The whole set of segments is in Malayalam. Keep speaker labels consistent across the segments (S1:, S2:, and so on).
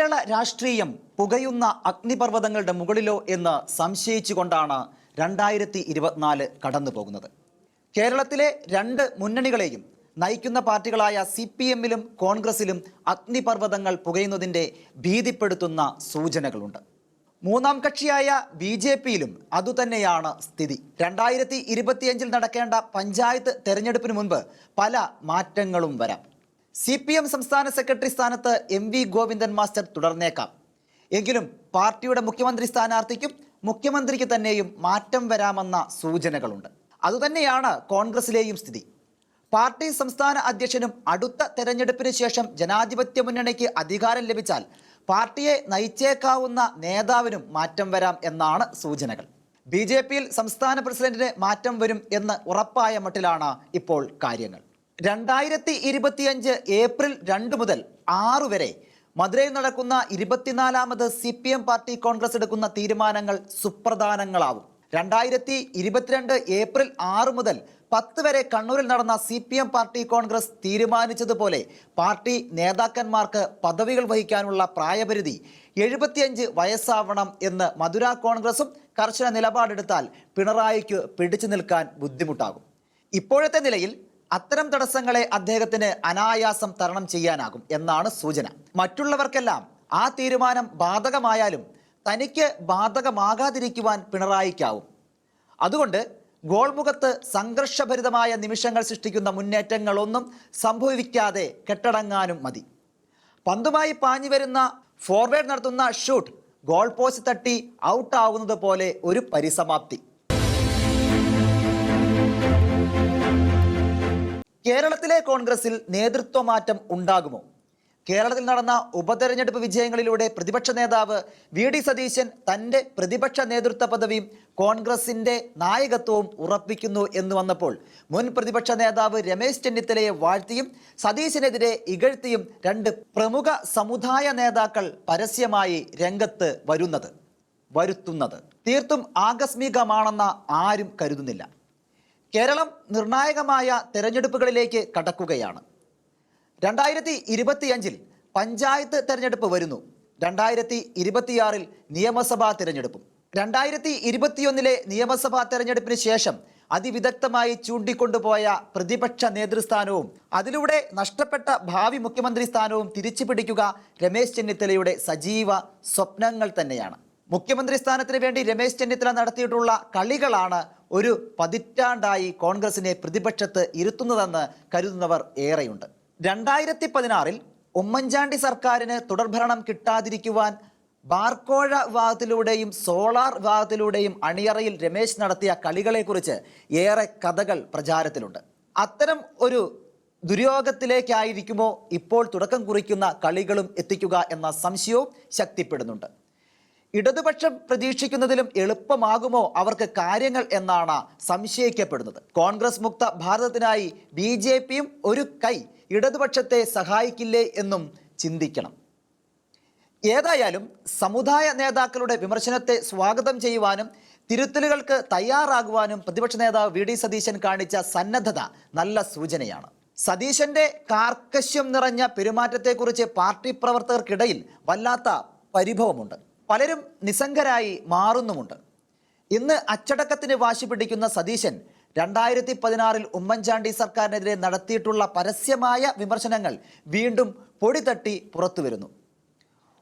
S1: കേരള രാഷ്ട്രീയം പുകയുന്ന അഗ്നിപർവ്വതങ്ങളുടെ മുകളിലോ എന്ന് സംശയിച്ചുകൊണ്ടാണ് 2024 കടന്നു പോകുന്നത്. കേരളത്തിലെ രണ്ട് മുന്നണികളെയും നയിക്കുന്ന പാർട്ടികളായ CPM-ലും കോൺഗ്രസിലും അഗ്നിപർവ്വതങ്ങൾ പുകയുന്നതിൻ്റെ ഭീതിപ്പെടുത്തുന്ന സൂചനകളുണ്ട്. മൂന്നാം കക്ഷിയായ BJP-യിലും അതുതന്നെയാണ് സ്ഥിതി. 2025 നടക്കേണ്ട പഞ്ചായത്ത് തെരഞ്ഞെടുപ്പിന് മുൻപ് പല മാറ്റങ്ങളും വരാം. CPM സംസ്ഥാന സെക്രട്ടറി സ്ഥാനത്ത് MV ഗോവിന്ദൻ മാസ്റ്റർ തുടർന്നേക്കാം. എങ്കിലും പാർട്ടിയുടെ മുഖ്യമന്ത്രി സ്ഥാനാർത്ഥിക്കും മുഖ്യമന്ത്രിക്ക് തന്നെയും മാറ്റം വരാമെന്ന സൂചനകളുണ്ട്. അതുതന്നെയാണ് കോൺഗ്രസിലെയും സ്ഥിതി. പാർട്ടി സംസ്ഥാന അധ്യക്ഷനും അടുത്ത തെരഞ്ഞെടുപ്പിന് ശേഷം ജനാധിപത്യ മുന്നണിക്ക് അധികാരം ലഭിച്ചാൽ പാർട്ടിയെ നയിച്ചേക്കാവുന്ന നേതാവിനും മാറ്റം വരാം എന്നാണ് സൂചനകൾ. BJP-യിൽ സംസ്ഥാന പ്രസിഡന്റിന് മാറ്റം വരും എന്ന് ഉറപ്പായ മട്ടിലാണ് ഇപ്പോൾ കാര്യങ്ങൾ. 2025 ഏപ്രിൽ 2 മുതൽ 6 വരെ മധുരയിൽ നടക്കുന്ന 24ാമത് CPM പാർട്ടി കോൺഗ്രസ് എടുക്കുന്ന തീരുമാനങ്ങൾ സുപ്രധാനങ്ങളാവും. 2022 ഏപ്രിൽ 6 മുതൽ 10 വരെ കണ്ണൂരിൽ നടന്ന CPM പാർട്ടി കോൺഗ്രസ് തീരുമാനിച്ചതുപോലെ പാർട്ടി നേതാക്കന്മാർക്ക് പദവികൾ വഹിക്കാനുള്ള പ്രായപരിധി 75 വയസ്സാവണം എന്ന് മധുര കോൺഗ്രസും കർശന നിലപാടെടുത്താൽ പിണറായിക്ക് പിടിച്ചു നിൽക്കാൻ ബുദ്ധിമുട്ടാകും. ഇപ്പോഴത്തെ നിലയിൽ അത്തരം തടസ്സങ്ങളെ അദ്ദേഹത്തിന് അനായാസം തരണം ചെയ്യാനാകും എന്നാണ് സൂചന. മറ്റുള്ളവർക്കെല്ലാം ആ തീരുമാനം ബാധകമായാലും തനിക്ക് ബാധകമാകാതിരിക്കുവാൻ പിണറായിക്കാവും. അതുകൊണ്ട് ഗോൾമുഖത്ത് സംഘർഷഭരിതമായ നിമിഷങ്ങൾ സൃഷ്ടിക്കുന്ന മുന്നേറ്റങ്ങളൊന്നും സംഭവിക്കാതെ കെട്ടടങ്ങാനും മതി. പന്തുമായി പാഞ്ഞു വരുന്ന ഫോർവേഡ് നടത്തുന്ന ഷൂട്ട് ഗോൾ പോസ്റ്റ് തട്ടി ഔട്ടാവുന്നത് പോലെ ഒരു പരിസമാപ്തി. കേരളത്തിലെ കോൺഗ്രസിൽ നേതൃത്വമാറ്റം ഉണ്ടാകുമോ? കേരളത്തിൽ നടന്ന ഉപതെരഞ്ഞെടുപ്പ് വിജയങ്ങളിലൂടെ പ്രതിപക്ഷ നേതാവ് VD സതീശൻ തൻ്റെ പ്രതിപക്ഷ നേതൃത്വ പദവിയും കോൺഗ്രസിൻ്റെ നായകത്വവും ഉറപ്പിക്കുന്നു എന്ന് വന്നപ്പോൾ മുൻ പ്രതിപക്ഷ നേതാവ് രമേശ് ചെന്നിത്തലയെ വാഴ്ത്തിയും സതീശനെതിരെ ഇകഴ്ത്തിയും രണ്ട് പ്രമുഖ സമുദായ നേതാക്കൾ പരസ്യമായി രംഗത്ത് വരുത്തുന്നത് തീർത്തും ആകസ്മികമാണെന്ന ആരും കരുതുന്നില്ല. കേരളം നിർണായകമായ തെരഞ്ഞെടുപ്പുകളിലേക്ക് കടക്കുകയാണ്. 2025 പഞ്ചായത്ത് തെരഞ്ഞെടുപ്പ് വരുന്നു. 2026 നിയമസഭാ തെരഞ്ഞെടുപ്പും. 2021 നിയമസഭാ തെരഞ്ഞെടുപ്പിന് ശേഷം അതിവിദഗ്ധമായി ചൂണ്ടിക്കൊണ്ടുപോയ പ്രതിപക്ഷ നേതൃസ്ഥാനവും അതിലൂടെ നഷ്ടപ്പെട്ട ഭാവി മുഖ്യമന്ത്രി സ്ഥാനവും തിരിച്ചു പിടിക്കുക രമേശ് ചെന്നിത്തലയുടെ സജീവ സ്വപ്നങ്ങൾ തന്നെയാണ്. മുഖ്യമന്ത്രി സ്ഥാനത്തിന് വേണ്ടി രമേശ് ചെന്നിത്തല നടത്തിയിട്ടുള്ള കളികളാണ് ഒരു പതിറ്റാണ്ടായി കോൺഗ്രസിനെ പ്രതിപക്ഷത്ത് ഇരുത്തുന്നതെന്ന് കരുതുന്നവർ ഏറെയുണ്ട്. 2016 ഉമ്മൻചാണ്ടി സർക്കാരിന് തുടർഭരണം കിട്ടാതിരിക്കുവാൻ ബാർക്കോഴ വിവാദത്തിലൂടെയും സോളാർ വിവാദത്തിലൂടെയും അണിയറയിൽ രമേശ് നടത്തിയ കളികളെക്കുറിച്ച് ഏറെ കഥകൾ പ്രചാരത്തിലുണ്ട്. അത്തരം ഒരു ദുര്യോഗത്തിലേക്കായിരിക്കുമോ ഇപ്പോൾ തുടക്കം കുറിക്കുന്ന കളികളും എത്തിക്കുക എന്ന സംശയവും ശക്തിപ്പെടുന്നുണ്ട്. ഇടതുപക്ഷം പ്രതീക്ഷിക്കുന്നതിലും എളുപ്പമാകുമോ അവർക്ക് കാര്യങ്ങൾ എന്നാണ് സംശയിക്കപ്പെടുന്നത്. കോൺഗ്രസ് മുക്ത ഭാരതത്തിനായി BJP-യും ഒരു കൈ ഇടതുപക്ഷത്തെ സഹായിക്കില്ലേ എന്നും ചിന്തിക്കണം. ഏതായാലും സമുദായ നേതാക്കളുടെ വിമർശനത്തെ സ്വാഗതം ചെയ്യുവാനും തിരുത്തലുകൾക്ക് തയ്യാറാകുവാനും പ്രതിപക്ഷ നേതാവ് VD സതീശൻ കാണിച്ച സന്നദ്ധത നല്ല സൂചനയാണ്. സതീശന്റെ കാർക്കശ്യം നിറഞ്ഞ പെരുമാറ്റത്തെക്കുറിച്ച് പാർട്ടി പ്രവർത്തകർക്കിടയിൽ വല്ലാത്ത പരിഭവമുണ്ട്. പലരും നിസ്സംഗരായി മാറുന്നുമുണ്ട്. ഇന്ന് അച്ചടക്കത്തിന് വാശി പിടിക്കുന്ന സതീശൻ 2016 ഉമ്മൻചാണ്ടി സർക്കാരിനെതിരെ നടത്തിയിട്ടുള്ള പരസ്യമായ വിമർശനങ്ങൾ വീണ്ടും പൊടി തട്ടി പുറത്തു വരുന്നു.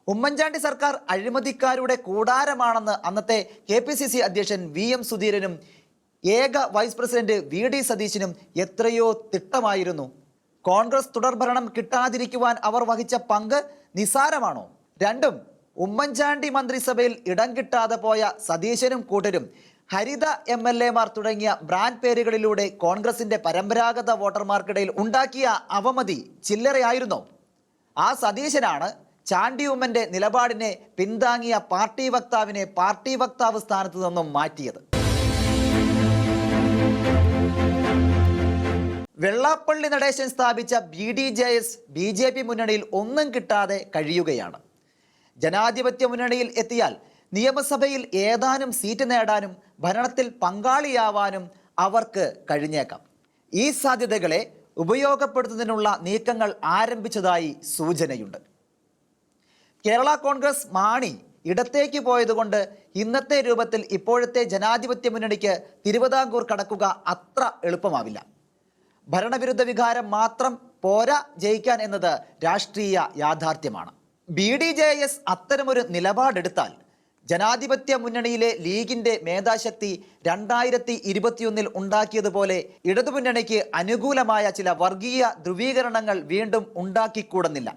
S1: ഉമ്മൻചാണ്ടി സർക്കാർ അഴിമതിക്കാരുടെ കൂടാരമാണെന്ന് അന്നത്തെ KPCC അധ്യക്ഷൻ VM സുധീരനും ഏക വൈസ് പ്രസിഡന്റ് VD സതീശനും എത്രയോ തിട്ടമായിരുന്നു. കോൺഗ്രസ് തുടർഭരണം കിട്ടാതിരിക്കുവാൻ അവർ വഹിച്ച പങ്ക് നിസാരമാണോ? രണ്ടും ഉമ്മൻചാണ്ടി മന്ത്രിസഭയിൽ ഇടം കിട്ടാതെ പോയ സതീശനും കൂട്ടരും ഹരിത MLA-മാർ തുടങ്ങിയ ബ്രാൻഡ് പേരുകളിലൂടെ കോൺഗ്രസിന്റെ പരമ്പരാഗത വോട്ടർമാർക്കിടയിൽ ഉണ്ടാക്കിയ അവമതി ചില്ലറയായിരുന്നോ? ആ സതീശനാണ് ചാണ്ടി ഉമ്മന്റെ നിലപാടിനെ പിന്താങ്ങിയ പാർട്ടി വക്താവിനെ പാർട്ടി വക്താവ് സ്ഥാനത്ത് നിന്നും മാറ്റിയത്. വെള്ളാപ്പള്ളി നടേശൻ സ്ഥാപിച്ച BDJS BJP മുന്നണിയിൽ ഒന്നും കിട്ടാതെ കഴിയുകയാണ്. ജനാധിപത്യ മുന്നണിയിൽ എത്തിയാൽ നിയമസഭയിൽ ഏതാനും സീറ്റ് നേടാനും ഭരണത്തിൽ പങ്കാളിയാവാനും അവർക്ക് കഴിഞ്ഞേക്കാം. ഈ സാധ്യതകളെ ഉപയോഗപ്പെടുത്തുന്നതിനുള്ള നീക്കങ്ങൾ ആരംഭിച്ചതായി സൂചനയുണ്ട്. കേരള കോൺഗ്രസ് മാണി ഇടത്തേക്ക് പോയതുകൊണ്ട് ഇന്നത്തെ രൂപത്തിൽ ഇപ്പോഴത്തെ ജനാധിപത്യ മുന്നണിക്ക് തിരുവിതാംകൂർ കടക്കുക അത്ര എളുപ്പമാവില്ല. ഭരണവിരുദ്ധ വികാരം മാത്രം പോരാ ജയിക്കാൻ എന്നത് രാഷ്ട്രീയ യാഥാർത്ഥ്യമാണ്. BDJS അത്തരമൊരു നിലപാടെടുത്താൽ ജനാധിപത്യ മുന്നണിയിലെ ലീഗിന്റെ മേധാശക്തി 2021 ഉണ്ടാക്കിയതുപോലെ ഇടതുമുന്നണിക്ക് അനുകൂലമായ ചില വർഗീയ ധ്രുവീകരണങ്ങൾ വീണ്ടും ഉണ്ടാക്കിക്കൂടുന്നില്ല.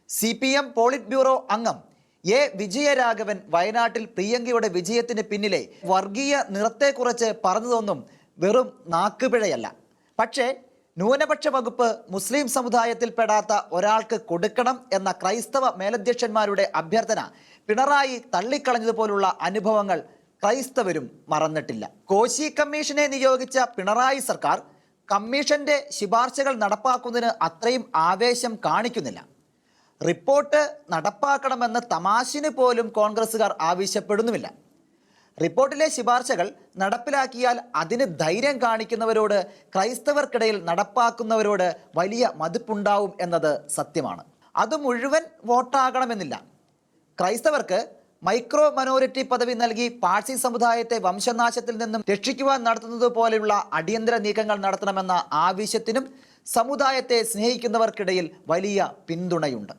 S1: CPM പോളിറ്റ് ബ്യൂറോ അംഗം A. വിജയരാഘവൻ വയനാട്ടിൽ പ്രിയങ്കയുടെ വിജയത്തിന് പിന്നിലെ വർഗീയ നിറത്തെക്കുറിച്ച് പറഞ്ഞതൊന്നും വെറും നാക്കുപിഴയല്ല. പക്ഷേ ന്യൂനപക്ഷ വകുപ്പ് മുസ്ലിം സമുദായത്തിൽപ്പെടാത്ത ഒരാൾക്ക് കൊടുക്കണം എന്ന ക്രൈസ്തവ മേലധ്യക്ഷന്മാരുടെ അഭ്യർത്ഥന പിണറായി തള്ളിക്കളഞ്ഞതുപോലുള്ള അനുഭവങ്ങൾ ക്രൈസ്തവരും മറന്നിട്ടില്ല. കോശി കമ്മീഷനെ നിയോഗിച്ച പിണറായി സർക്കാർ കമ്മീഷന്റെ ശുപാർശകൾ നടപ്പാക്കുന്നതിന് അത്രയും ആവേശം കാണിക്കുന്നില്ല. റിപ്പോർട്ട് നടപ്പാക്കണമെന്ന് തമാശിന് പോലും കോൺഗ്രസുകാർ ആവശ്യപ്പെടുന്നുമില്ല. റിപ്പോർട്ടിലെ ശുപാർശകൾ നടപ്പിലാക്കിയാൽ അതിന് ധൈര്യം കാണിക്കുന്നവരോട് ക്രൈസ്തവർക്കിടയിൽ നടപ്പാക്കുന്നവരോട് വലിയ മതിപ്പുണ്ടാവും എന്നത് സത്യമാണ്. അത് മുഴുവൻ വോട്ടാകണമെന്നില്ല. ക്രൈസ്തവർക്ക് മൈക്രോ മൈനോറിറ്റി പദവി നൽകി പാഴ്സി സമുദായത്തെ വംശനാശത്തിൽ നിന്നും രക്ഷിക്കുവാൻ നടത്തുന്നത് പോലെയുള്ള അടിയന്തര നീക്കങ്ങൾ നടത്തണമെന്ന ആവശ്യത്തിനും സമുദായത്തെ സ്നേഹിക്കുന്നവർക്കിടയിൽ വലിയ പിന്തുണയുണ്ട്.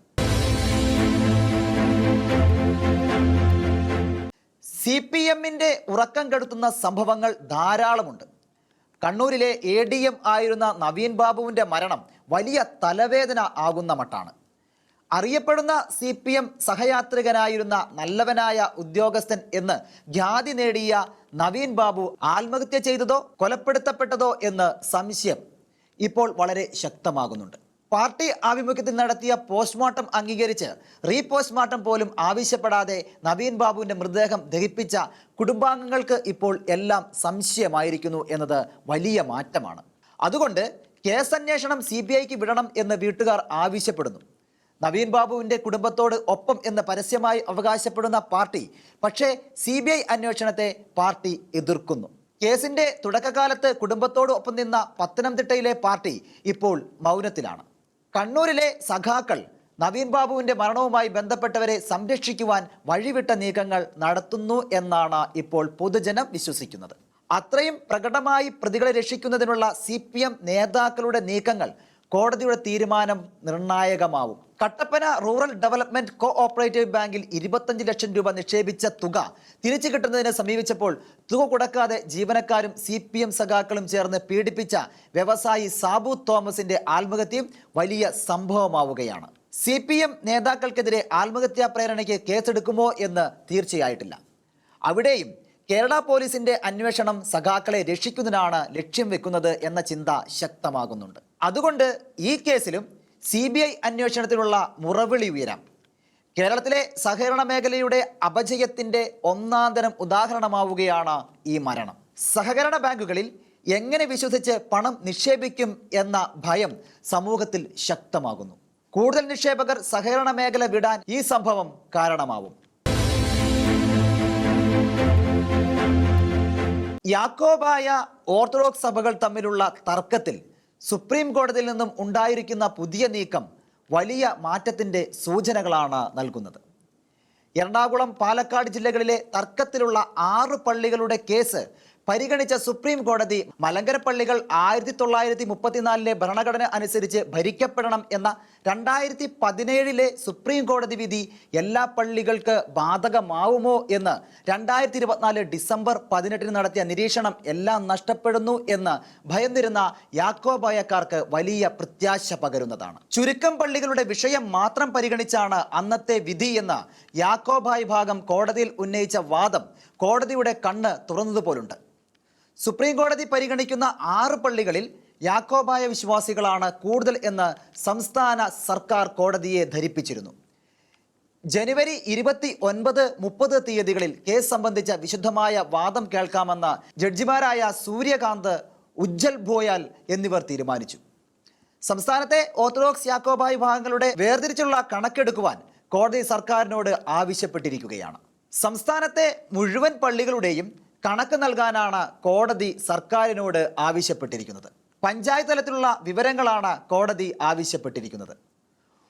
S1: CPMന്റെ ഉറക്കം കെടുത്തുന്ന സംഭവങ്ങൾ ധാരാളമുണ്ട്. കണ്ണൂരിലെ ADM ആയിരുന്ന നവീൻ ബാബുവിൻ്റെ മരണം വലിയ തലവേദന ആകുന്ന മട്ടാണ്. അറിയപ്പെടുന്ന CPM സഹയാത്രികനായിരുന്ന നല്ലവനായ ഉദ്യോഗസ്ഥൻ എന്ന് ഖ്യാതി നേടിയ നവീൻ ബാബു ആത്മഹത്യ ചെയ്തതോ കൊലപ്പെടുത്തപ്പെട്ടതോ എന്ന് സംശയം ഇപ്പോൾ വളരെ ശക്തമാകുന്നുണ്ട്. പാർട്ടി ആഭിമുഖ്യത്തിൽ നടത്തിയ പോസ്റ്റ്മോർട്ടം അംഗീകരിച്ച് റീപോസ്റ്റ്മോർട്ടം പോലും ആവശ്യപ്പെടാതെ നവീൻ ബാബുവിൻ്റെ മൃതദേഹം ദഹിപ്പിച്ച കുടുംബാംഗങ്ങൾക്ക് ഇപ്പോൾ എല്ലാം സംശയമായിരിക്കുന്നു എന്നത് വലിയ മാറ്റമാണ്. അതുകൊണ്ട് കേസന്വേഷണം CBIക്ക് വിടണം എന്ന് വീട്ടുകാർ ആവശ്യപ്പെടുന്നു. നവീൻ ബാബുവിൻ്റെ കുടുംബത്തോട് ഒപ്പം എന്ന് പരസ്യമായി അവകാശപ്പെടുന്ന പാർട്ടി പക്ഷേ CBI അന്വേഷണത്തെ പാർട്ടി എതിർക്കുന്നു. കേസിന്റെ തുടക്കകാലത്ത് കുടുംബത്തോട് ഒപ്പം നിന്ന പത്തനംതിട്ടയിലെ പാർട്ടി ഇപ്പോൾ മൗനത്തിലാണ്. കണ്ണൂരിലെ സഖാക്കൾ നവീൻ ബാബുവിൻ്റെ മരണവുമായി ബന്ധപ്പെട്ടവരെ സംരക്ഷിക്കുവാൻ വഴിവിട്ട നീക്കങ്ങൾ നടത്തുന്നു എന്നാണ് ഇപ്പോൾ പൊതുജനം വിശ്വസിക്കുന്നത്. അത്രയും പ്രകടമായി പ്രതികളെ രക്ഷിക്കുന്നതിനുള്ള CPM നേതാക്കളുടെ നീക്കങ്ങൾ കോടതിയുടെ തീരുമാനം നിർണായകമാവും. കട്ടപ്പന റൂറൽ ഡെവലപ്മെന്റ് കോഓപ്പറേറ്റീവ് ബാങ്കിൽ 25 ലക്ഷം രൂപ നിക്ഷേപിച്ച തുക തിരിച്ചു കിട്ടുന്നതിനെ സമീപിച്ചപ്പോൾ തുക കൊടുക്കാതെ ജീവനക്കാരും CPM സഖാക്കളും ചേർന്ന് പീഡിപ്പിച്ച വ്യവസായി സാബു തോമസിന്റെ ആത്മഹത്യയും വലിയ സംഭവമാവുകയാണ്. CPM നേതാക്കൾക്കെതിരെ ആത്മഹത്യാ പ്രേരണയ്ക്ക് കേസെടുക്കുമോ എന്ന് തീർച്ചയായിട്ടില്ല. അവിടെയും കേരള പോലീസിന്റെ അന്വേഷണം സഖാക്കളെ രക്ഷിക്കുന്നതിനാണ് ലക്ഷ്യം വെക്കുന്നത് എന്ന ചിന്ത ശക്തമാകുന്നുണ്ട്. അതുകൊണ്ട് ഈ കേസിലും CBI അന്വേഷണത്തിലുള്ള മുറവിളി ഉയരാം. കേരളത്തിലെ സഹകരണ മേഖലയുടെ അപജയത്തിൻ്റെ ഒന്നാന്തരം ഉദാഹരണമാവുകയാണ് ഈ മരണം. സഹകരണ ബാങ്കുകളിൽ എങ്ങനെ വിശ്വസിച്ച് പണം നിക്ഷേപിക്കും എന്ന ഭയം സമൂഹത്തിൽ ശക്തമാകുന്നു. കൂടുതൽ നിക്ഷേപകർ സഹകരണ മേഖല വിടാൻ ഈ സംഭവം കാരണമാവും. യാക്കോബായ ഓർത്തഡോക്സ് സഭകൾ തമ്മിലുള്ള തർക്കത്തിൽ സുപ്രീം കോടതിയിൽ നിന്നും ഉണ്ടായിരിക്കുന്ന പുതിയ നീക്കം വലിയ മാറ്റത്തിൻ്റെ സൂചനകളാണ് നൽകുന്നത്. എറണാകുളം, പാലക്കാട് ജില്ലകളിലെ തർക്കത്തിലുള്ള 6 പള്ളികളുടെ കേസ് പരിഗണിച്ച സുപ്രീം കോടതി മലങ്കര പള്ളികൾ 1934 ഭരണഘടന അനുസരിച്ച് ഭരിക്കപ്പെടണം എന്ന 2017 സുപ്രീം കോടതി വിധി എല്ലാ പള്ളികൾക്ക് ബാധകമാവുമോ എന്ന് 2024 ഡിസംബർ 18 നടത്തിയ നിരീക്ഷണം എല്ലാം നഷ്ടപ്പെടുന്നു എന്ന് ഭയന്നിരുന്ന യാക്കോബായക്കാർക്ക് വലിയ പ്രത്യാശ പകരുന്നതാണ്. ചുരുക്കം പള്ളികളുടെ വിഷയം മാത്രം പരിഗണിച്ചാണ് അന്നത്തെ വിധി എന്ന് യാക്കോബായ ഭാഗം കോടതിയിൽ ഉന്നയിച്ച വാദം കോടതിയുടെ കണ്ണ് തുറന്നതുപോലുണ്ട്. സുപ്രീം കോടതി പരിഗണിക്കുന്ന 6 പള്ളികളിൽ യാക്കോബായ വിശ്വാസികളാണ് കൂടുതൽ എന്ന് സംസ്ഥാന സർക്കാർ കോടതിയെ ധരിപ്പിച്ചിരുന്നു. ജനുവരി 29, 30 തീയതികളിൽ കേസ് സംബന്ധിച്ച വിശുദ്ധമായ വാദം കേൾക്കാമെന്ന് ജഡ്ജിമാരായ സൂര്യകാന്ത്, ഉജ്ജൽ ഭോയാൽ എന്നിവർ തീരുമാനിച്ചു. സംസ്ഥാനത്തെ ഓർത്തഡോക്സ് യാക്കോബായ വിഭാഗങ്ങളുടെ വേർതിരിച്ചുള്ള കണക്കെടുക്കുവാൻ കോടതി സർക്കാരിനോട് ആവശ്യപ്പെട്ടിരിക്കുകയാണ്. സംസ്ഥാനത്തെ മുഴുവൻ പള്ളികളുടെയും കണക്ക് നൽകാനാണ് കോടതി സർക്കാരിനോട് ആവശ്യപ്പെട്ടിരിക്കുന്നത്. പഞ്ചായത്ത് തലത്തിലുള്ള വിവരങ്ങളാണ് കോടതി ആവശ്യപ്പെട്ടിരിക്കുന്നത്.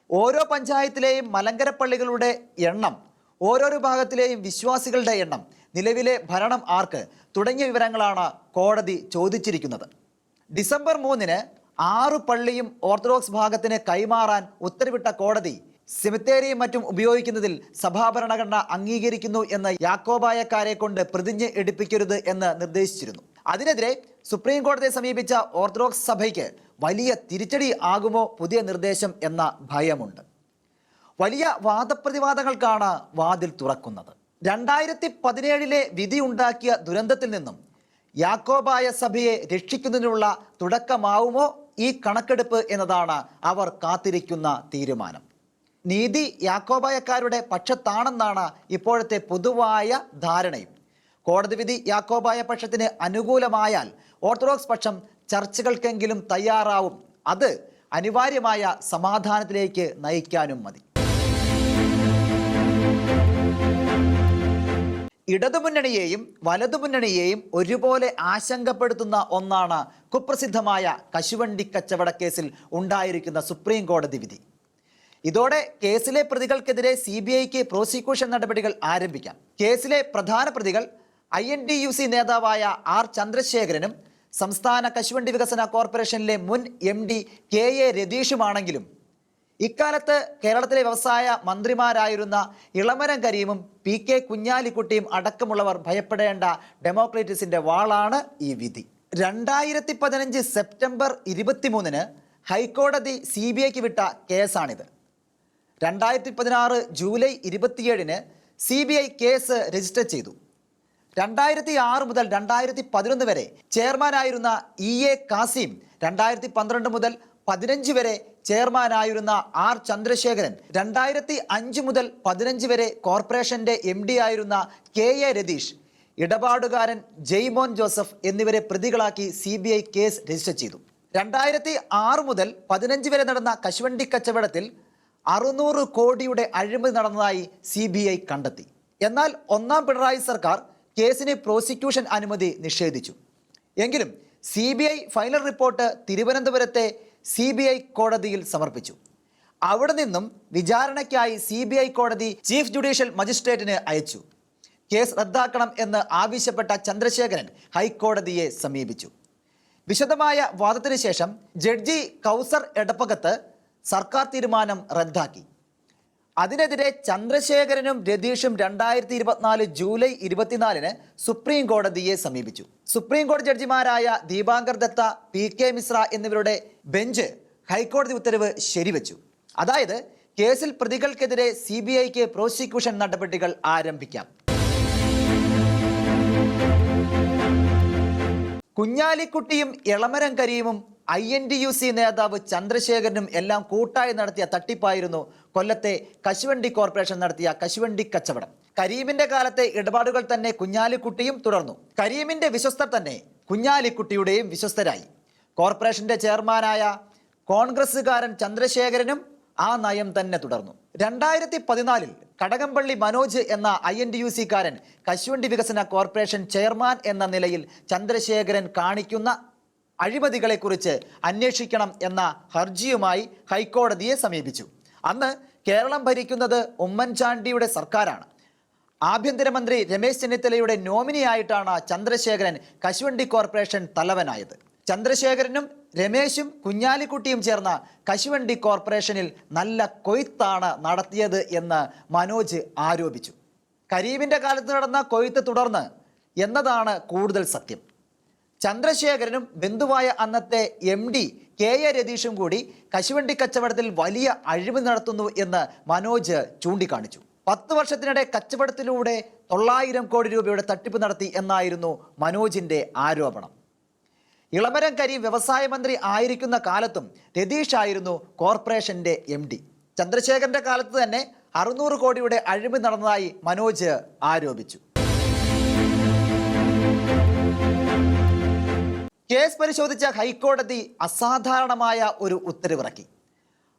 S1: ഓരോ പഞ്ചായത്തിലെയും മലങ്കര പള്ളികളുടെ എണ്ണം, ഓരോ വിഭാഗത്തിലെയും വിശ്വാസികളുടെ എണ്ണം, നിലവിലെ ഭരണം ആർക്ക് തുടങ്ങിയ വിവരങ്ങളാണ് കോടതി ചോദിച്ചിരിക്കുന്നത്. ഡിസംബർ 3-ന് 6 പള്ളിയും ഓർത്തഡോക്സ് ഭാഗത്തിന് കൈമാറാൻ ഉത്തരവിട്ട കോടതി സെമിത്തേരിയും മറ്റും ഉപയോഗിക്കുന്നതിൽ സഭാഭരണഘടന അംഗീകരിക്കുന്നു എന്ന് യാക്കോബായക്കാരെ കൊണ്ട് പ്രതിജ്ഞ എടുപ്പിക്കരുത് എന്ന് നിർദ്ദേശിച്ചിരുന്നു. അതിനെതിരെ സുപ്രീം കോടതിയെ സമീപിച്ച ഓർത്തഡോക്സ് സഭയ്ക്ക് വലിയ തിരിച്ചടി ആകുമോ പുതിയ നിർദ്ദേശം എന്ന ഭയമുണ്ട്. വലിയ വാദപ്രതിവാദങ്ങൾക്കാണ് വാതിൽ തുറക്കുന്നത്. 2017 വിധി ഉണ്ടാക്കിയ ദുരന്തത്തിൽ നിന്നും യാക്കോബായ സഭയെ രക്ഷിക്കുന്നതിനുള്ള തുടക്കമാവുമോ ഈ കണക്കെടുപ്പ് എന്നതാണ് അവർ കാത്തിരിക്കുന്ന തീരുമാനം. നീതി യാക്കോബായക്കാരുടെ പക്ഷത്താണെന്നാണ് ഇപ്പോഴത്തെ പൊതുവായ ധാരണയും. കോടതി വിധി യാക്കോബായ പക്ഷത്തിന് അനുകൂലമായാൽ ഓർത്തഡോക്സ് പക്ഷം ചർച്ചകൾക്കെങ്കിലും തയ്യാറാവും. അത് അനിവാര്യമായ സമാധാനത്തിലേക്ക് നയിക്കാനും മതി. ഇടതുമുന്നണിയെയും വലതുമുന്നണിയെയും ഒരുപോലെ ആശങ്കപ്പെടുത്തുന്ന ഒന്നാണ് കുപ്രസിദ്ധമായ കശുവണ്ടി കച്ചവട കേസിൽ ഉണ്ടായിരിക്കുന്ന സുപ്രീം കോടതി വിധി. ഇതോടെ കേസിലെ പ്രതികൾക്കെതിരെ CBIക്ക് പ്രോസിക്യൂഷൻ നടപടികൾ ആരംഭിക്കാം. കേസിലെ പ്രധാന പ്രതികൾ INTUC നേതാവായ R ചന്ദ്രശേഖരനും സംസ്ഥാന കശുവണ്ടി വികസന കോർപ്പറേഷനിലെ മുൻ MD KA രതീഷുമാണെങ്കിലും ഇക്കാലത്ത് കേരളത്തിലെ വ്യവസായ മന്ത്രിമാരായിരുന്ന ഇളമരം കരീമും PK കുഞ്ഞാലിക്കുട്ടിയും അടക്കമുള്ളവർ ഭയപ്പെടേണ്ട ഡെമോക്രാറ്റിസിന്റെ വാളാണ് ഈ വിധി. 2015 സെപ്റ്റംബർ 23-ന് ഹൈക്കോടതി CBIക്ക് വിട്ട കേസാണിത്. 2016 ജൂലൈ 27-ന് CBI കേസ് രജിസ്റ്റർ ചെയ്തു. 2006 മുതൽ 2011 വരെ ചെയർമാനായിരുന്ന EA കാസിം, 2012 മുതൽ 15 വരെ ചെയർമാനായിരുന്ന R ചന്ദ്രശേഖരൻ, 2005 മുതൽ 15 വരെ കോർപ്പറേഷന്റെ MD ആയിരുന്ന KA രതീഷ്, ഇടപാടുകാരൻ ജെയ്മോൻ ജോസഫ് എന്നിവരെ പ്രതികളാക്കി CBI കേസ് രജിസ്റ്റർ ചെയ്തു. 2006 മുതൽ 15 വരെ നടന്ന കശുവണ്ടി കച്ചവടത്തിൽ 600 കോടിയുടെ അഴിമതി നടന്നതായി CBI കണ്ടെത്തി. എന്നാൽ ഒന്നാം പിണറായി സർക്കാർ കേസിന് പ്രോസിക്യൂഷൻ അനുമതി നിഷേധിച്ചു. എങ്കിലും CBI ഫൈനൽ റിപ്പോർട്ട് തിരുവനന്തപുരത്തെ CBI കോടതിയിൽ സമർപ്പിച്ചു. അവിടെ നിന്നും വിചാരണയ്ക്കായി CBI കോടതി ചീഫ് ജുഡീഷ്യൽ മജിസ്ട്രേറ്റിന് അയച്ചു. കേസ് റദ്ദാക്കണം എന്ന് ആവശ്യപ്പെട്ട ചന്ദ്രശേഖരൻ ഹൈക്കോടതിയെ സമീപിച്ചു. വിശദമായ വാദത്തിന് ശേഷം ജഡ്ജി കൗസർ എടപ്പകത്ത് സർക്കാർ തീരുമാനം റദ്ദാക്കി. അതിനെതിരെ ചന്ദ്രശേഖരനും രതീഷും 2024 ജൂലൈ 24-ന് സുപ്രീം കോടതിയെ സമീപിച്ചു. സുപ്രീം കോടതി ജഡ്ജിമാരായ ദീപാങ്കർ ദത്ത, PK മിശ്ര എന്നിവരുടെ ബെഞ്ച് ഹൈക്കോടതി ഉത്തരവ് ശരിവെച്ചു. അതായത് കേസിൽ പ്രതികൾക്കെതിരെ CBIക്ക് പ്രോസിക്യൂഷൻ നടപടികൾ ആരംഭിക്കാം. കുഞ്ഞാലിക്കുട്ടിയും ഇളമരം കരീമും INTUC നേതാവ് ചന്ദ്രശേഖരനും എല്ലാം കൂട്ടായി നടത്തിയ തട്ടിപ്പായിരുന്നു കൊല്ലത്തെ കശുവണ്ടി കോർപ്പറേഷൻ നടത്തിയ കശുവണ്ടി കച്ചവടം. കരീമിന്റെ കാലത്തെ ഇടപാടുകൾ തന്നെ കുഞ്ഞാലിക്കുട്ടിയും തുടർന്നു. കരീമിന്റെ വിശ്വസ്തർ തന്നെ കുഞ്ഞാലിക്കുട്ടിയുടെയും വിശ്വസ്തരായി. കോർപ്പറേഷന്റെ ചെയർമാനായ കോൺഗ്രസുകാരൻ ചന്ദ്രശേഖരനും ആ നയം തന്നെ തുടർന്നു. 2014 കടകംപള്ളി മനോജ് എന്ന INTUC-കാരൻ കശുവണ്ടി വികസന കോർപ്പറേഷൻ ചെയർമാൻ എന്ന നിലയിൽ ചന്ദ്രശേഖരൻ കാണിക്കുന്ന അഴിമതികളെക്കുറിച്ച് അന്വേഷിക്കണം എന്ന ഹർജിയുമായി ഹൈക്കോടതിയെ സമീപിച്ചു. അന്ന് കേരളം ഭരിക്കുന്നത് ഉമ്മൻചാണ്ടിയുടെ സർക്കാരാണ്. ആഭ്യന്തരമന്ത്രി രമേശ് ചെന്നിത്തലയുടെ നോമിനിയായിട്ടാണ് ചന്ദ്രശേഖരൻ കശുവണ്ടി കോർപ്പറേഷൻ തലവനായത്. ചന്ദ്രശേഖരനും രമേശും കുഞ്ഞാലിക്കുട്ടിയും ചേർന്ന കശുവണ്ടി കോർപ്പറേഷനിൽ നല്ല കൊയ്ത്താണ് നടത്തിയത് എന്ന് മനോജ് ആരോപിച്ചു. കരീമിന്റെ കാലത്ത് നടന്ന കൊയ്ത്ത് തുടർന്ന് എന്നതാണ് കൂടുതൽ സത്യം. ചന്ദ്രശേഖരനും ബന്ധുവായ അന്നത്തെ MD KA രതീഷും കൂടി കശുവണ്ടി കച്ചവടത്തിൽ വലിയ അഴിമതി നടത്തുന്നു എന്ന് മനോജ് ചൂണ്ടിക്കാണിച്ചു. 10 വർഷത്തിനിടെ കച്ചവടത്തിലൂടെ 900 കോടി രൂപയുടെ തട്ടിപ്പ് നടത്തി എന്നായിരുന്നു മനോജിന്റെ ആരോപണം. ഇളമരം കരീം വ്യവസായ മന്ത്രി ആയിരിക്കുന്ന കാലത്തും രതീഷ് ആയിരുന്നു കോർപ്പറേഷന്റെ MD. ചന്ദ്രശേഖരന്റെ കാലത്ത് തന്നെ 600 കോടിയുടെ അഴിമതി നടന്നതായി മനോജ് ആരോപിച്ചു. കേസ് പരിശോധിച്ച ഹൈക്കോടതി അസാധാരണമായ ഒരു ഉത്തരവിറക്കി.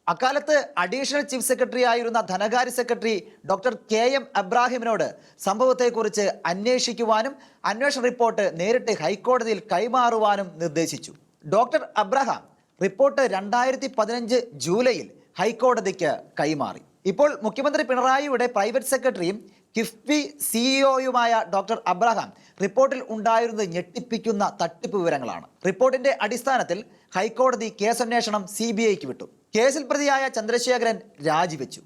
S1: അക്കാലത്ത് അഡീഷണൽ ചീഫ് സെക്രട്ടറി ആയിരുന്ന ധനകാര്യ സെക്രട്ടറി ഡോക്ടർ KM അബ്രാഹിമിനോട് സംഭവത്തെക്കുറിച്ച് അന്വേഷിക്കുവാനും അന്വേഷണ റിപ്പോർട്ട് നേരിട്ട് ഹൈക്കോടതിയിൽ കൈമാറുവാനും നിർദ്ദേശിച്ചു. ഡോക്ടർ അബ്രഹാം റിപ്പോർട്ട് 2015 ജൂലൈയിൽ ഹൈക്കോടതിക്ക് കൈമാറി. ഇപ്പോൾ മുഖ്യമന്ത്രി പിണറായിയുടെ പ്രൈവറ്റ് സെക്രട്ടറിയും കിഫ്ബി സിഇഒയുമായ ഡോക്ടർ അബ്രഹാം റിപ്പോർട്ടിൽ ഉണ്ടായിരുന്നത് ഞെട്ടിപ്പിക്കുന്ന തട്ടിപ്പ് വിവരങ്ങളാണ്. റിപ്പോർട്ടിന്റെ അടിസ്ഥാനത്തിൽ ഹൈക്കോടതി കേസന്വേഷണം CBIക്ക് വിട്ടു. കേസിൽ പ്രതിയായ ചന്ദ്രശേഖരൻ രാജിവെച്ചു.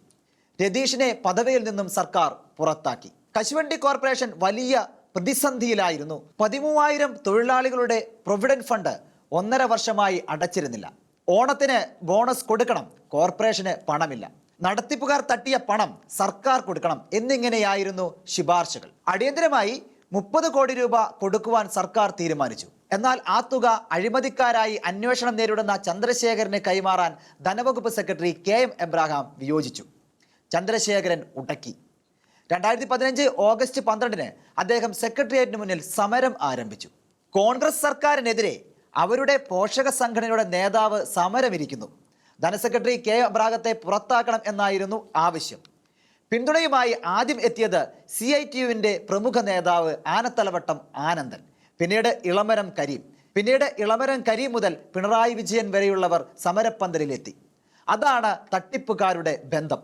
S1: രതീഷിനെ പദവിയിൽ നിന്നും സർക്കാർ പുറത്താക്കി. കശുവണ്ടി കോർപ്പറേഷൻ വലിയ പ്രതിസന്ധിയിലായിരുന്നു. 13,000 തൊഴിലാളികളുടെ പ്രൊവിഡന്റ് ഫണ്ട് 1.5 വർഷമായി അടച്ചിരുന്നില്ല. ഓണത്തിന് ബോണസ് കൊടുക്കണം, കോർപ്പറേഷന് പണമില്ല. നടത്തിപ്പുകാർ തട്ടിയ പണം സർക്കാർ കൊടുക്കണം എന്നിങ്ങനെയായിരുന്നു ശുപാർശകൾ. അടിയന്തരമായി 30 കോടി രൂപ കൊടുക്കുവാൻ സർക്കാർ തീരുമാനിച്ചു. എന്നാൽ ആ തുക അഴിമതിക്കാരായി അന്വേഷണം നേരിടുന്ന ചന്ദ്രശേഖരന് കൈമാറാൻ ധനവകുപ്പ് സെക്രട്ടറി KM എബ്രഹാം വിയോജിച്ചു. ചന്ദ്രശേഖരൻ ഉടക്കി. 2015 ഓഗസ്റ്റ് 12-ന് അദ്ദേഹം സെക്രട്ടേറിയറ്റിന് മുന്നിൽ സമരം ആരംഭിച്ചു. കോൺഗ്രസ് സർക്കാരിനെതിരെ അവരുടെ പോഷക സംഘടനയുടെ നേതാവ് സമരമിരിക്കുന്നു. ധനസെക്രട്ടറി KM എബ്രഹാത്തെ പുറത്താക്കണം എന്നായിരുന്നു ആവശ്യം. പിന്തുണയുമായി ആദ്യം എത്തിയത് CITUവിൻ്റെ പ്രമുഖ നേതാവ് ആനത്തലവട്ടം ആനന്ദൻ, പിന്നീട് ഇളമരം കരീം മുതൽ പിണറായി വിജയൻ വരെയുള്ളവർ സമരപ്പന്തലിലെത്തി. അതാണ് തട്ടിപ്പുകാരുടെ ബന്ധം.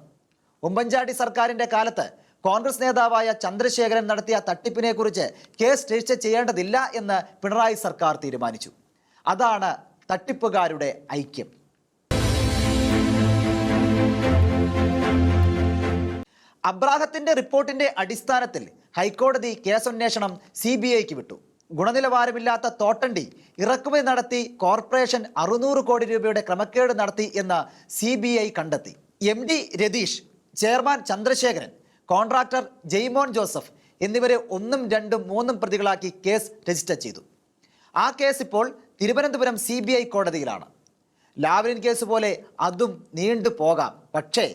S1: ഉമ്മൻചാണ്ടി സർക്കാരിൻ്റെ കാലത്ത് കോൺഗ്രസ് നേതാവായ ചന്ദ്രശേഖരൻ നടത്തിയ തട്ടിപ്പിനെ കുറിച്ച് കേസ് രജിസ്റ്റർ ചെയ്യേണ്ടതില്ല എന്ന് പിണറായി സർക്കാർ തീരുമാനിച്ചു. അതാണ് തട്ടിപ്പുകാരുടെ ഐക്യം. അബ്രാഹത്തിന്റെ റിപ്പോർട്ടിന്റെ അടിസ്ഥാനത്തിൽ ഹൈക്കോടതി കേസന്വേഷണം CBIക്ക് വിട്ടു. ഗുണനിലവാരമില്ലാത്ത തോട്ടണ്ടി ഇറക്കുമതി നടത്തി കോർപ്പറേഷൻ 600 കോടി രൂപയുടെ ക്രമക്കേട് നടത്തി എന്ന് CBI കണ്ടെത്തി. MD Ratheesh, chairman Chandrasekharan, contractor Jaimon Joseph എന്നിവരെ 1, 2, 3 പ്രതികളാക്കി കേസ് രജിസ്റ്റർ ചെയ്തു. ആ കേസ് ഇപ്പോൾ തിരുവനന്തപുരം CBI കോടതിയിലാണ്. ലാവ്ലിൻ കേസ് പോലെ അതും നീണ്ടു പോകാം. പക്ഷേ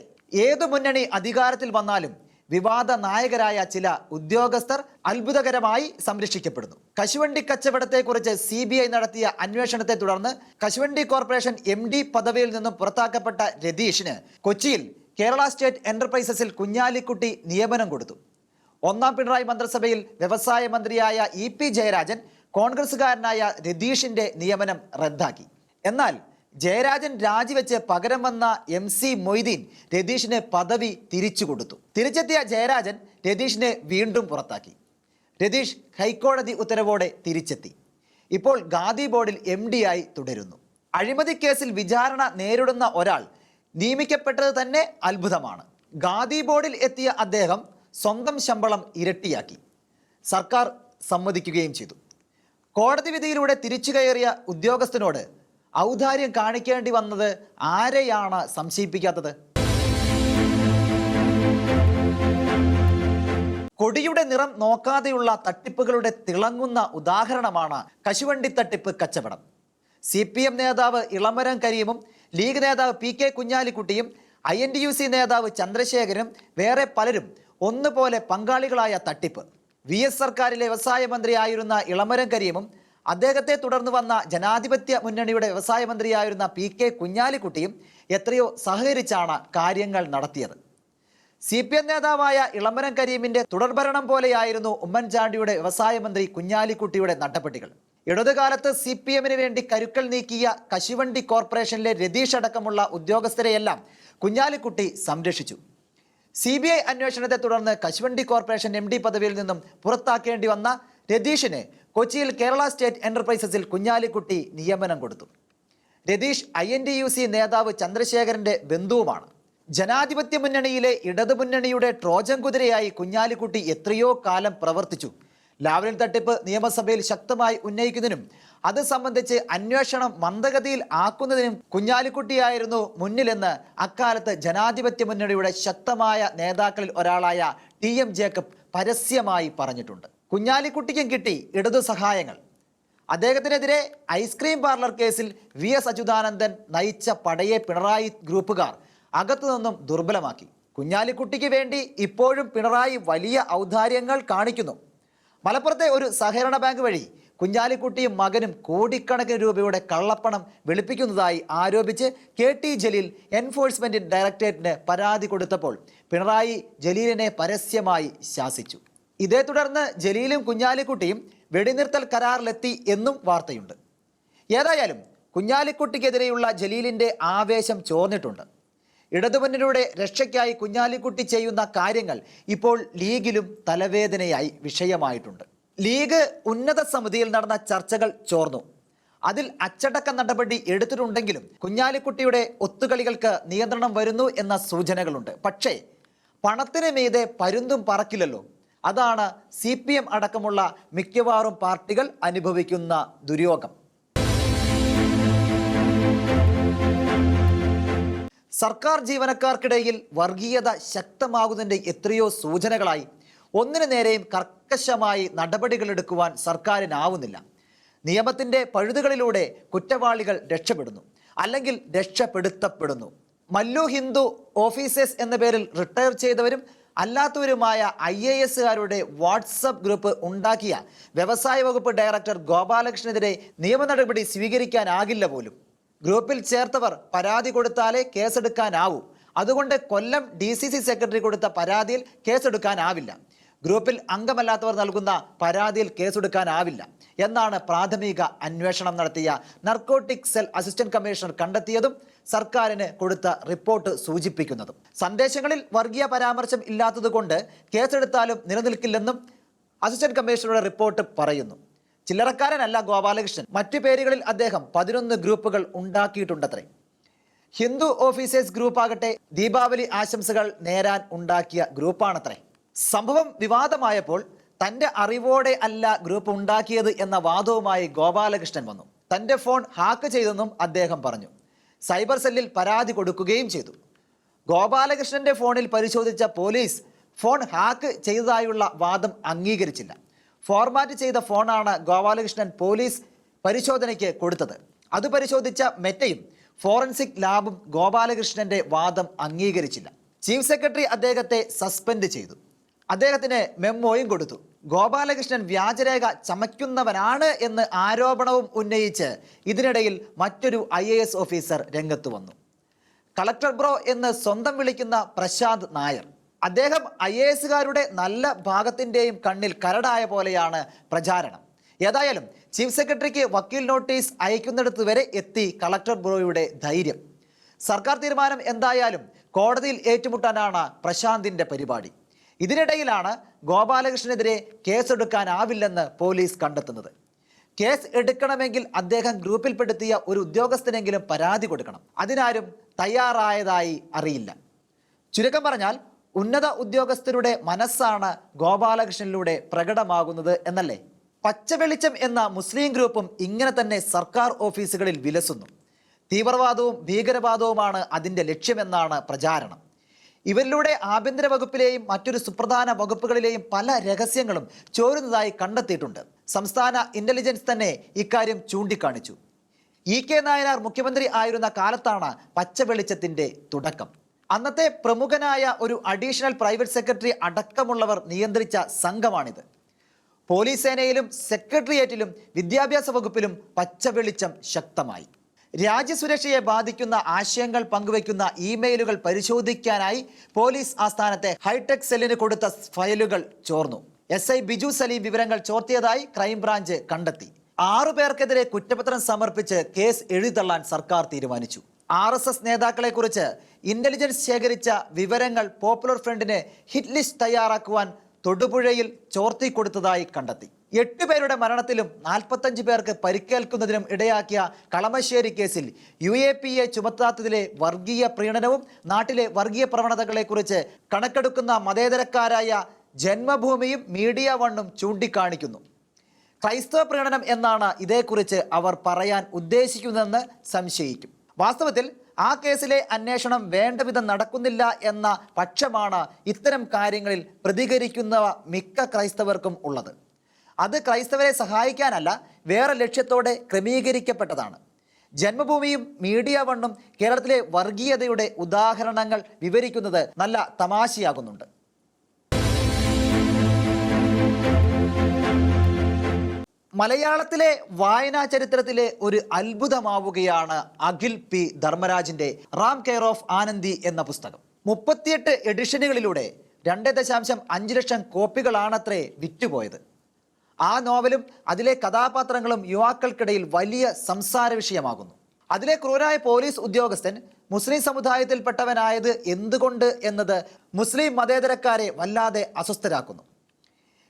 S1: ഏതു മുന്നണി അധികാരത്തിൽ വന്നാലും വിവാദ നായകരായ ചില ഉദ്യോഗസ്ഥർ അത്ഭുതകരമായി സംരക്ഷിക്കപ്പെടുന്നു. കശുവണ്ടി കച്ചവടത്തെക്കുറിച്ച് CBI നടത്തിയ അന്വേഷണത്തെ തുടർന്ന് കശുവണ്ടി കോർപ്പറേഷൻ MD പദവിയിൽ നിന്നും പുറത്താക്കപ്പെട്ട രതീഷിന് കൊച്ചിയിൽ കേരള സ്റ്റേറ്റ് എന്റർപ്രൈസസിൽ കുഞ്ഞാലിക്കുട്ടി നിയമനം കൊടുത്തു. 1ാം പിണറായി മന്ത്രിസഭയിൽ വ്യവസായ മന്ത്രിയായ EP ജയരാജൻ കോൺഗ്രസുകാരനായ രതീഷിന്റെ നിയമനം റദ്ദാക്കി. എന്നാൽ ജയരാജൻ രാജിവെച്ച് പകരം വന്ന MC മൊയ്തീൻ രതീഷിന് പദവി തിരിച്ചു കൊടുത്തു. തിരിച്ചെത്തിയ ജയരാജൻ രതീഷിനെ വീണ്ടും പുറത്താക്കി. രതീഷ് ഹൈക്കോടതി ഉത്തരവോടെ തിരിച്ചെത്തി. ഇപ്പോൾ ഖാദി ബോർഡിൽ MD ആയി തുടരുന്നു. അഴിമതി കേസിൽ വിചാരണ നേരിടുന്ന ഒരാൾ നിയമിക്കപ്പെട്ടത് തന്നെ അത്ഭുതമാണ്. ഖാദി ബോർഡിൽ എത്തിയ അദ്ദേഹം സ്വന്തം ശമ്പളം ഇരട്ടിയാക്കി. സർക്കാർ സമ്മതിക്കുകയും ചെയ്തു. കോടതി വിധിയിലൂടെ തിരിച്ചു കയറിയ ഉദ്യോഗസ്ഥനോട് ഔദാര്യം കാണിക്കേണ്ടി വന്നത് ആരെയാണ് സംശയിപ്പിക്കാത്തത്? കൊടിയുടെ നിറം നോക്കാതെയുള്ള തട്ടിപ്പുകളുടെ തിളങ്ങുന്ന ഉദാഹരണമാണ് കശുവണ്ടി തട്ടിപ്പ് കച്ചവടം. CPM നേതാവ് ഇളമരം കരീമും ലീഗ് നേതാവ് PK കുഞ്ഞാലിക്കുട്ടിയും INTUC നേതാവ് ചന്ദ്രശേഖരനും വേറെ പലരും ഒന്നുപോലെ പങ്കാളികളായ തട്ടിപ്പ്. VS സർക്കാരിലെ വ്യവസായ മന്ത്രിയായിരുന്ന ഇളമരം കരീമും അദ്ദേഹത്തെ തുടർന്ന് വന്ന ജനാധിപത്യ മുന്നണിയുടെ വ്യവസായ മന്ത്രിയായിരുന്ന PK കുഞ്ഞാലിക്കുട്ടിയും എത്രയോ സഹകരിച്ചാണ് കാര്യങ്ങൾ നടത്തിയത്. CPM നേതാവായ ഇളമരം കരീമിന്റെ തുടർഭരണം പോലെയായിരുന്നു ഉമ്മൻചാണ്ടിയുടെ വ്യവസായ മന്ത്രി കുഞ്ഞാലിക്കുട്ടിയുടെ നടപടികൾ. ഇടതുകാലത്ത് CPMന് വേണ്ടി കരുക്കൾ നീക്കിയ കശുവണ്ടി കോർപ്പറേഷനിലെ രതീഷ് അടക്കമുള്ള ഉദ്യോഗസ്ഥരെയെല്ലാം കുഞ്ഞാലിക്കുട്ടി സംരക്ഷിച്ചു. CBI അന്വേഷണത്തെ തുടർന്ന് കശുവണ്ടി കോർപ്പറേഷൻ MD പദവിയിൽ നിന്നും പുറത്താക്കേണ്ടി വന്ന രതീഷിന് കൊച്ചിയിൽ കേരള സ്റ്റേറ്റ് എന്റർപ്രൈസസിൽ കുഞ്ഞാലിക്കുട്ടി നിയമനം കൊടുത്തു. രതീഷ് INTUC നേതാവ് ചന്ദ്രശേഖരന്റെ ബന്ധുവുമാണ്. ജനാധിപത്യ മുന്നണിയിലെ ഇടതുമുന്നണിയുടെ ട്രോജൻ കുതിരയായി കുഞ്ഞാലിക്കുട്ടി എത്രയോ കാലം പ്രവർത്തിച്ചു. ലാവ്ലിൻ തട്ടിപ്പ് നിയമസഭയിൽ ശക്തമായി ഉന്നയിക്കുന്നതിനും അത് സംബന്ധിച്ച് അന്വേഷണം മന്ദഗതിയിൽ ആക്കുന്നതിനും കുഞ്ഞാലിക്കുട്ടിയായിരുന്നു മുന്നിലെന്ന് അക്കാലത്ത് ജനാധിപത്യ മുന്നണിയുടെ ശക്തമായ നേതാക്കളിൽ ഒരാളായ TM ജേക്കബ് പരസ്യമായി പറഞ്ഞിട്ടുണ്ട്. കുഞ്ഞാലിക്കുട്ടിക്കും കിട്ടി ഇടതു സഹായങ്ങൾ. അദ്ദേഹത്തിനെതിരെ ഐസ്ക്രീം പാർലർ കേസിൽ VS അച്യുതാനന്ദൻ നയിച്ച പടയെ പിണറായി ഗ്രൂപ്പുകാർ അകത്തുനിന്നും ദുർബലമാക്കി. കുഞ്ഞാലിക്കുട്ടിക്ക് വേണ്ടി ഇപ്പോഴും പിണറായി വലിയ ഔദാര്യങ്ങൾ കാണിക്കുന്നു. മലപ്പുറത്തെ ഒരു സഹകരണ ബാങ്ക് വഴി കുഞ്ഞാലിക്കുട്ടിയും മകനും കോടിക്കണക്കിന് രൂപയുടെ കള്ളപ്പണം വെളുപ്പിക്കുന്നതായി ആരോപിച്ച് KT ജലീൽ എൻഫോഴ്സ്മെന്റ് ഡയറക്ടറേറ്റിന് പരാതി കൊടുത്തപ്പോൾ പിണറായി ജലീലിനെ പരസ്യമായി ശാസിച്ചു. ഇതേ തുടർന്ന് ജലീലും കുഞ്ഞാലിക്കുട്ടിയും വെടിനിർത്തൽ കരാറിലെത്തി എന്നും വാർത്തയുണ്ട്. ഏതായാലും കുഞ്ഞാലിക്കുട്ടിക്കെതിരെയുള്ള ജലീലിൻ്റെ ആവേശം ചോർന്നിട്ടുണ്ട്. ഇടതുമുന്നണിയുടെ രക്ഷയ്ക്കായി കുഞ്ഞാലിക്കുട്ടി ചെയ്യുന്ന കാര്യങ്ങൾ ഇപ്പോൾ ലീഗിലും തലവേദനയായി വിഷയമായിട്ടുണ്ട്. ലീഗ് ഉന്നത സമിതിയിൽ നടന്ന ചർച്ചകൾ ചോർന്നു. അതിൽ അച്ചടക്ക നടപടി എടുത്തിട്ടുണ്ടെങ്കിലും കുഞ്ഞാലിക്കുട്ടിയുടെ ഒത്തുകളികൾക്ക് നിയന്ത്രണം വരുന്നു എന്ന സൂചനകളുണ്ട്. പക്ഷേ പണത്തിന് മീതെ പരുന്തും പറക്കില്ലല്ലോ. അതാണ് CPM അടക്കമുള്ള മിക്കവാറും പാർട്ടികൾ അനുഭവിക്കുന്ന ദുര്യോഗം. സർക്കാർ ജീവനക്കാർക്കിടയിൽ വർഗീയത ശക്തമാകുന്നതിൻ്റെ എത്രയോ സൂചനകളായി ഒന്നിനു നേരെയും കർക്കശമായി നടപടികളെടുക്കുവാൻ സർക്കാരിനാവുന്നില്ല. നിയമത്തിൻ്റെ പഴുതുകളിലൂടെ കുറ്റവാളികൾ രക്ഷപ്പെടുന്നു, അല്ലെങ്കിൽ രക്ഷപ്പെടുത്തപ്പെടുന്നു. മല്ലു ഹിന്ദു ഓഫീസേഴ്സ് എന്ന പേരിൽ റിട്ടയർ ചെയ്തവരും അല്ലാത്തവരുമായ IASകാരുടെ വാട്സപ്പ് ഗ്രൂപ്പ് ഉണ്ടാക്കിയ വ്യവസായ വകുപ്പ് ഡയറക്ടർ ഗോപാലകൃഷ്ണനെതിരെ നിയമ നടപടി സ്വീകരിക്കാനാകില്ല പോലും. ഗ്രൂപ്പിൽ ചേർത്തവർ പരാതി കൊടുത്താലേ കേസെടുക്കാനാവൂ. അതുകൊണ്ട് കൊല്ലം DCC സെക്രട്ടറി കൊടുത്ത പരാതിയിൽ കേസെടുക്കാനാവില്ല. ഗ്രൂപ്പിൽ അംഗമല്ലാത്തവർ നൽകുന്ന പരാതിയിൽ കേസെടുക്കാനാവില്ല എന്നാണ് പ്രാഥമിക അന്വേഷണം നടത്തിയ നർക്കോട്ടിക് സെൽ അസിസ്റ്റന്റ് കമ്മീഷണർ കണ്ടെത്തിയതും സർക്കാരിന് കൊടുത്ത റിപ്പോർട്ട് സൂചിപ്പിക്കുന്നതും. സന്ദേശങ്ങളിൽ വർഗീയ പരാമർശം ഇല്ലാത്തതുകൊണ്ട് കേസെടുത്താലും നിലനിൽക്കില്ലെന്നും അസിസ്റ്റന്റ് കമ്മീഷണറുടെ റിപ്പോർട്ട് പറയുന്നു. ചില്ലറക്കാരനല്ല ഗോപാലകൃഷ്ണൻ. മറ്റു പേരുകളിൽ അദ്ദേഹം 11 ഗ്രൂപ്പുകൾ ഉണ്ടാക്കിയിട്ടുണ്ടത്രേ. ഹിന്ദു ഓഫീസേഴ്സ് ഗ്രൂപ്പാകട്ടെ ദീപാവലി ആശംസകൾ നേരാൻ ഉണ്ടാക്കിയ ഗ്രൂപ്പാണത്രേ. സംഭവം വിവാദമായപ്പോൾ തൻ്റെ അറിവോടെ അല്ല ഗ്രൂപ്പ് ഉണ്ടാക്കിയത് എന്ന വാദവുമായി ഗോപാലകൃഷ്ണൻ വന്നു. തൻ്റെ ഫോൺ ഹാക്ക് ചെയ്തെന്നും അദ്ദേഹം പറഞ്ഞു. സൈബർ സെല്ലിൽ പരാതി കൊടുക്കുകയും ചെയ്തു. ഗോപാലകൃഷ്ണന്റെ ഫോണിൽ പരിശോധിച്ച പോലീസ് ഫോൺ ഹാക്ക് ചെയ്തതായുള്ള വാദം അംഗീകരിച്ചില്ല. ഫോർമാറ്റ് ചെയ്ത ഫോണാണ് ഗോപാലകൃഷ്ണൻ പോലീസ് പരിശോധനയ്ക്ക് കൊടുത്തത്. അത് പരിശോധിച്ച മെറ്റയും ഫോറൻസിക് ലാബും ഗോപാലകൃഷ്ണന്റെ വാദം അംഗീകരിച്ചില്ല. ചീഫ് സെക്രട്ടറി അദ്ദേഹത്തെ സസ്പെൻഡ് ചെയ്തു. അദ്ദേഹത്തിന് മെമ്മോയും കൊടുത്തു. ഗോപാലകൃഷ്ണൻ വ്യാജരേഖ ചമയ്ക്കുന്നവനാണ് എന്ന് ആരോപണവും ഉന്നയിച്ച് ഇതിനിടയിൽ മറ്റൊരു IAS ഓഫീസർ രംഗത്ത് വന്നു. കളക്ടർ ബ്രോ എന്ന് സ്വന്തം വിളിക്കുന്ന പ്രശാന്ത് നായർ. അദ്ദേഹം IASകാരുടെ നല്ല ഭാഗത്തിൻ്റെയും കണ്ണിൽ കരടായ പോലെയാണ് പ്രചാരണം. ഏതായാലും ചീഫ് സെക്രട്ടറിക്ക് വക്കീൽ നോട്ടീസ് അയക്കുന്നിടത്ത് വരെ എത്തി കളക്ടർ ബ്രോയുടെ ധൈര്യം. സർക്കാർ തീരുമാനം എന്തായാലും കോടതിയിൽ ഏറ്റുമുട്ടാനാണ് പ്രശാന്തിൻ്റെ പരിപാടി. ഇതിനിടയിലാണ് ഗോപാലകൃഷ്ണനെതിരെ കേസെടുക്കാനാവില്ലെന്ന് പോലീസ് കണ്ടെത്തുന്നത്. കേസ് എടുക്കണമെങ്കിൽ അദ്ദേഹം ഗ്രൂപ്പിൽപ്പെടുത്തിയ ഒരു ഉദ്യോഗസ്ഥനെങ്കിലും പരാതി കൊടുക്കണം. അതിനാരും തയ്യാറായതായി അറിയില്ല. ചുരുക്കം പറഞ്ഞാൽ ഉന്നത ഉദ്യോഗസ്ഥരുടെ മനസ്സാണ് ഗോപാലകൃഷ്ണനിലൂടെ പ്രകടമാകുന്നത് എന്നല്ലേ. പച്ചവെളിച്ചം എന്ന മുസ്ലിം ഗ്രൂപ്പും ഇങ്ങനെ തന്നെ സർക്കാർ ഓഫീസുകളിൽ വിലസുന്നു. തീവ്രവാദവും ഭീകരവാദവുമാണ് അതിൻ്റെ ലക്ഷ്യമെന്നാണ് പ്രചാരണം. ഇവരിലൂടെ ആഭ്യന്തര വകുപ്പിലെയും മറ്റൊരു സുപ്രധാന വകുപ്പുകളിലെയും പല രഹസ്യങ്ങളും ചോരുന്നതായി കണ്ടെത്തിയിട്ടുണ്ട്. സംസ്ഥാന ഇന്റലിജൻസ് തന്നെ ഇക്കാര്യം ചൂണ്ടിക്കാണിച്ചു. EK നായനാർ മുഖ്യമന്ത്രി ആയിരുന്ന കാലത്താണ് പച്ചവെളിച്ചത്തിൻ്റെ തുടക്കം. അന്നത്തെ പ്രമുഖനായ ഒരു അഡീഷണൽ പ്രൈവറ്റ് സെക്രട്ടറി അടക്കമുള്ളവർ നിയന്ത്രിച്ച സംഘമാണിത്. പോലീസ് സേനയിലും സെക്രട്ടേറിയറ്റിലും വിദ്യാഭ്യാസ വകുപ്പിലും പച്ചവെളിച്ചം ശക്തമായി. രാജ്യസുരക്ഷയെ ബാധിക്കുന്ന ആശയങ്ങൾ പങ്കുവയ്ക്കുന്ന ഇമെയിലുകൾ പരിശോധിക്കാനായി പോലീസ് ആസ്ഥാനത്തെ ഹൈടെക് സെല്ലിന് കൊടുത്ത ഫയലുകൾ ചോർന്നു. SI ബിജു സലീം വിവരങ്ങൾ ചോർത്തിയതായി ക്രൈംബ്രാഞ്ച് കണ്ടെത്തി. 6 പേർക്കെതിരെ കുറ്റപത്രം സമർപ്പിച്ച് കേസ് എഴുതിത്തള്ളാൻ സർക്കാർ തീരുമാനിച്ചു. RSS നേതാക്കളെക്കുറിച്ച് ഇന്റലിജൻസ് ശേഖരിച്ച വിവരങ്ങൾ പോപ്പുലർ ഫ്രണ്ടിന് ഹിറ്റ് ലിസ്റ്റ് തയ്യാറാക്കുവാൻ തൊടുപുഴയിൽ ചോർത്തി കൊടുത്തതായി കണ്ടെത്തി. 8 പേരുടെ മരണത്തിലും 45 പേർക്ക് പരിക്കേൽക്കുന്നതിനും ഇടയാക്കിയ കളമശ്ശേരി കേസിൽ UAPA ചുമത്താത്തതിലെ വർഗീയ പ്രീണനവും നാട്ടിലെ വർഗീയ പ്രവണതകളെക്കുറിച്ച് കണക്കെടുക്കുന്ന മതേതരക്കാരായ ജന്മഭൂമിയും മീഡിയ വണ്ണും ചൂണ്ടിക്കാണിക്കുന്നു. ക്രൈസ്തവ പ്രീണനം എന്നാണ് ഇതേക്കുറിച്ച് അവർ പറയാൻ ഉദ്ദേശിക്കുന്നതെന്ന് സംശയിക്കും. വാസ്തവത്തിൽ ആ കേസിലെ അന്വേഷണം വേണ്ടവിധം നടക്കുന്നില്ല എന്ന പക്ഷമാണ് ഇത്തരം കാര്യങ്ങളിൽ പ്രതികരിക്കുന്നവ മിക്ക ക്രൈസ്തവർക്കും ഉള്ളത്. അത് ക്രൈസ്തവരെ സഹായിക്കാനല്ല, വേറെ ലക്ഷ്യത്തോടെ ക്രമീകരിക്കപ്പെട്ടതാണ്. ജന്മഭൂമിയും മീഡിയ വണ്ണും കേരളത്തിലെ വർഗീയതയുടെ ഉദാഹരണങ്ങൾ വിവരിക്കുന്നത് നല്ല തമാശയാകുന്നുണ്ട്. മലയാളത്തിലെ വായനാ ചരിത്രത്തിലെ ഒരു അത്ഭുതമാവുകയാണ് അഖിൽ P. ധർമ്മരാജിന്റെ റാം കെയർ ഓഫ് ആനന്ദി എന്ന പുസ്തകം. 38 എഡിഷനുകളിലൂടെ 2.5 ലക്ഷം കോപ്പികളാണത്രേ വിറ്റുപോയത്. ആ നോവലും അതിലെ കഥാപാത്രങ്ങളും യുവാക്കൾക്കിടയിൽ വലിയ സംസാര വിഷയമാകുന്നു. അതിലെ ക്രൂരായ പോലീസ് ഉദ്യോഗസ്ഥൻ മുസ്ലിം സമുദായത്തിൽപ്പെട്ടവനായത് എന്തുകൊണ്ട് എന്നത് മുസ്ലിം മതേതരക്കാരെ വല്ലാതെ അസ്വസ്ഥരാക്കുന്നു.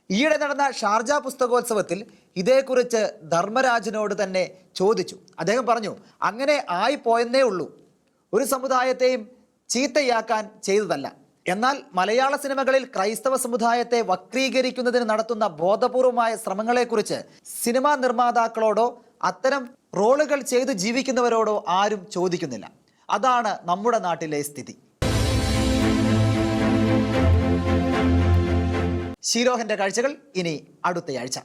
S1: ഈയിടെ നടന്ന ഷാർജ പുസ്തകോത്സവത്തിൽ ഇതേക്കുറിച്ച് ധർമ്മരാജിനോട് തന്നെ ചോദിച്ചു. അദ്ദേഹം പറഞ്ഞു, അങ്ങനെ ആയിപ്പോയെന്നേ ഉള്ളൂ, ഒരു സമുദായത്തെയും ചീത്തയാക്കാൻ ചെയ്തതല്ല. എന്നാൽ മലയാള സിനിമകളിൽ ക്രൈസ്തവ സമുദായത്തെ വക്രീകരിക്കുന്നതിന് നടത്തുന്ന ബോധപൂർവമായ ശ്രമങ്ങളെക്കുറിച്ച് സിനിമാ നിർമ്മാതാക്കളോടോ അത്തരം റോളുകൾ ചെയ്ത് ജീവിക്കുന്നവരോടോ ആരും ചോദിക്കുന്നില്ല. അതാണ് നമ്മുടെ നാട്ടിലെ സ്ഥിതി. ഷീരോഹിന്റെ കാഴ്ചകൾ ഇനി അടുത്തയാഴ്ച.